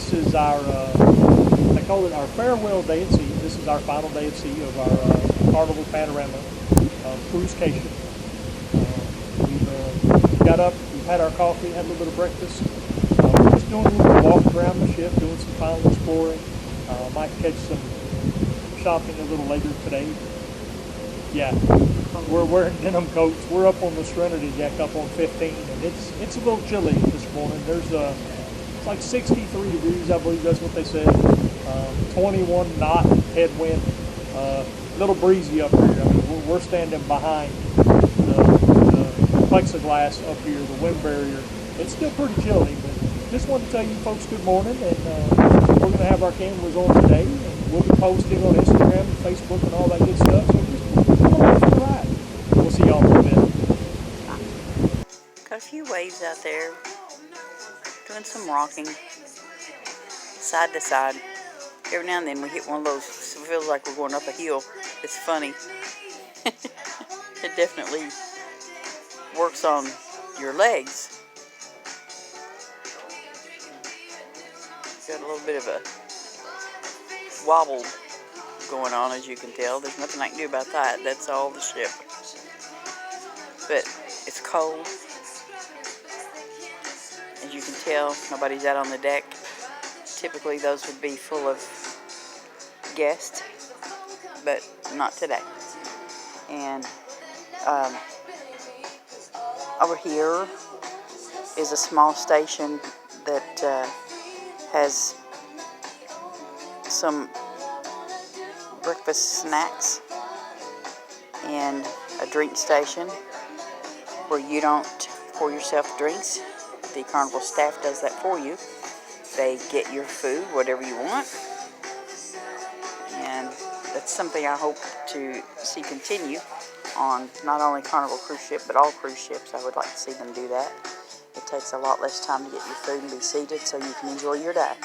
This is our, I call it our farewell day at sea. This is our final day at sea of our Carnival Panorama cruisecation. We've got up, we've had our coffee, had a little bit of breakfast. We're just doing a little walk around the ship, doing some final exploring. Might catch some shopping a little later today. Yeah, we're wearing denim coats. We're up on the Serenity deck up on 15, and it's a little chilly this morning. There's it's like 63 degrees, I believe that's what they said. 21 knot headwind. Little breezy up here. I mean, we're standing behind the plexiglass up here, the wind barrier. It's still pretty chilly, but just wanted to tell you folks good morning, and we're going to have our cameras on today, and we'll be posting on Instagram and Facebook and all that good stuff. So just come along for the ride. We'll see y'all in a bit. Got a few waves out there, doing some rocking, side to side. Every now and then we hit one of those, it feels like we're going up a hill. It's funny. It definitely works on your legs. Got a little bit of a wobble going on, as you can tell. There's nothing I can do about that. That's all the ship. But it's cold. As you can tell, nobody's out on the deck. Typically those would be full of guests, but not today. And over here is a small station that has some breakfast snacks and a drink station where you don't pour yourself drinks. The Carnival staff does that for you. They get your food, whatever you want. And that's something I hope to see continue on not only Carnival cruise ship, but all cruise ships. I would like to see them do that. It takes a lot less time to get your food and be seated so you can enjoy your day.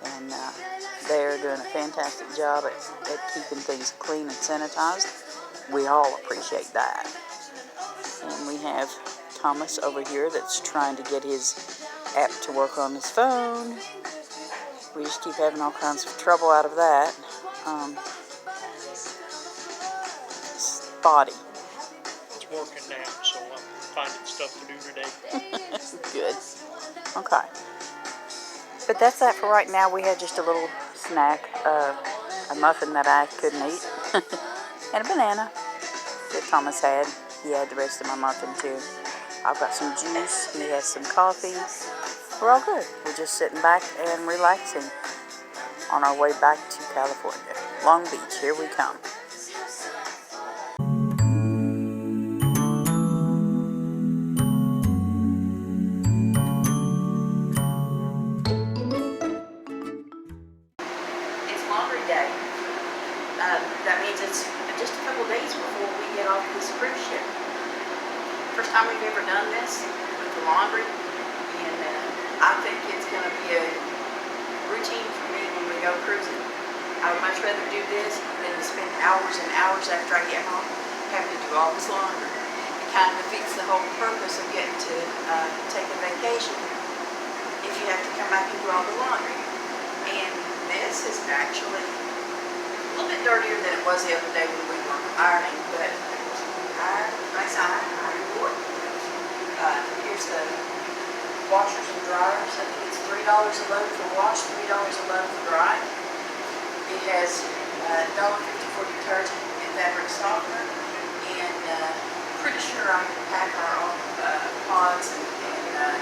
And they're doing a fantastic job at keeping things clean and sanitized. We all appreciate that. And we have Thomas over here that's trying to get his app to work on his phone. We just keep having all kinds of trouble out of that. Spotty. It's working now, so I'm finding stuff to do today. Good. Okay. But that's that for right now. We had just a little snack, a muffin that I couldn't eat, and a banana that Thomas had. He had the rest of my muffin too. I've got some juice. He has some coffee. We're all good. We're just sitting back and relaxing on our way back to California. Long Beach, here we come. It's laundry day. That means it's just a couple days before we get off this cruise ship. First time we've ever done this with the laundry, and I think it's going to be a routine for me when we go cruising. I would much rather do this than to spend hours and hours after I get home having to do all this laundry. It kind of defeats the whole purpose of getting to take a vacation if you have to come back and do all the laundry. And this is actually a little bit dirtier than it was the other day when we were ironing, but nice iron board. Here's the washers and dryers. I think it's $3 a load for wash, $3 a load for dry. It has $1.50 for detergent and fabric softener, and pretty sure I can pack our own pods and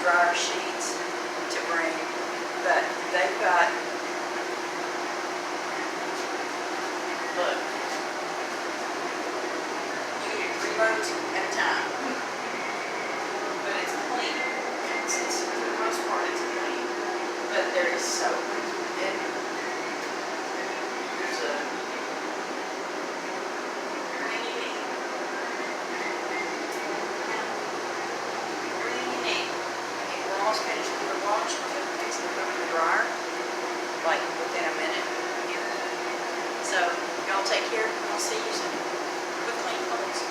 dryer sheets to bring. But they've got, look, you can get 3 loads at a time. But it's clean. For the most part, it's clean. But there is soap. And there's everything you need. Everything you need. And we're almost finished with the wash. We're going to fix it up in the dryer, like within a minute. So, y'all take care, and I'll see you soon with clean clothes.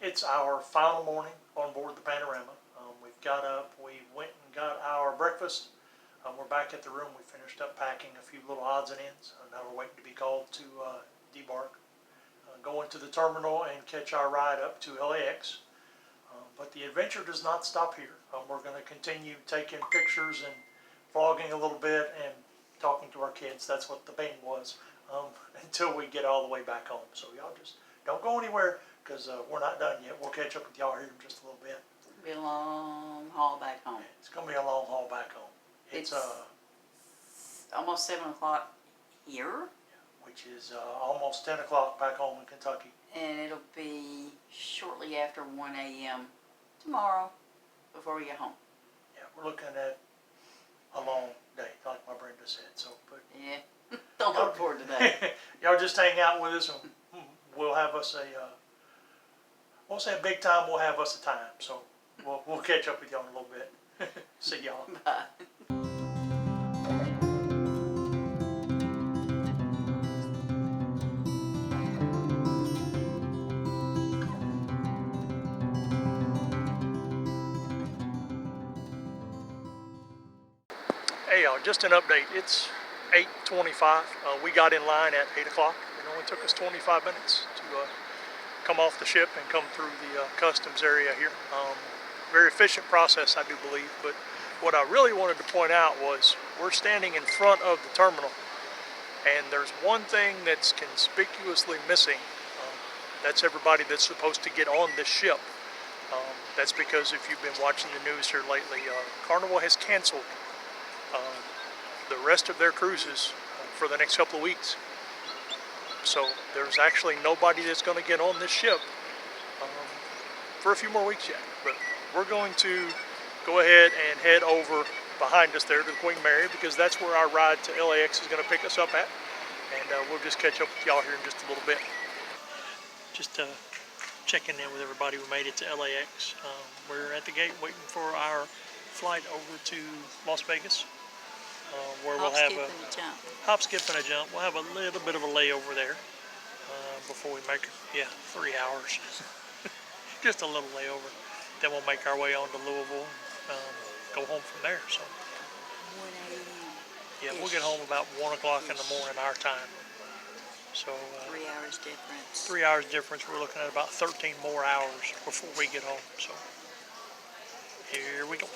it's our final morning on board the Panorama. We've got up, we went and got our breakfast. We're back at the room. We finished up packing a few little odds and ends. Now we're waiting to be called to debark, go into the terminal and catch our ride up to LAX. But the adventure does not stop here. We're going to continue taking pictures and vlogging a little bit and talking to our kids. That's what the bang was, until we get all the way back home. So y'all just don't go anywhere, because we're not done yet. We'll catch up with y'all here in just a little bit. It'll be a long haul back home. It's going to be a long haul back home. It's almost 7 o'clock here. Which is almost 10 o'clock back home in Kentucky. And it'll be shortly after 1 a.m. tomorrow before we get home. Yeah, we're looking at a long day, like my Brenda said. So, but yeah, don't look forward to that. Y'all just hang out with us, and we'll have us won't say a big time, we'll have us a time. So we'll catch up with y'all in a little bit. See y'all. Bye. Hey y'all, just an update. It's 8:25. We got in line at 8 o'clock. It only took us 25 minutes to come off the ship and come through the customs area here. Very efficient process, I do believe. But what I really wanted to point out was we're standing in front of the terminal, and there's one thing that's conspicuously missing. That's everybody that's supposed to get on this ship. That's because if you've been watching the news here lately, Carnival has canceled the rest of their cruises for the next couple of weeks. So there's actually nobody that's going to get on this ship for a few more weeks yet. But we're going to go ahead and head over behind us there to the Queen Mary, because that's where our ride to LAX is going to pick us up at. And we'll just catch up with y'all here in just a little bit. Just checking in with everybody. We made it to LAX. We're at the gate waiting for our flight over to Las Vegas. Where we'll have a hop, skip, and a jump. We'll have a little bit of a layover there before we make, 3 hours. Just a little layover. Then we'll make our way on to Louisville and go home from there. So, 1 a.m. Yeah, we'll get home about 1 o'clock in the morning our time. So 3 hours difference. 3 hours difference. We're looking at about 13 more hours before we get home. So here we go.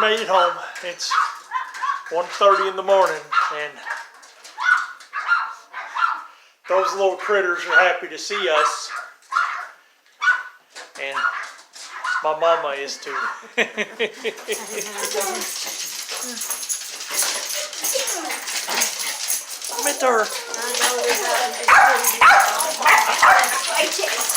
made it home. It's 1:30 in the morning, and those little critters are happy to see us, and my mama is too. Come here.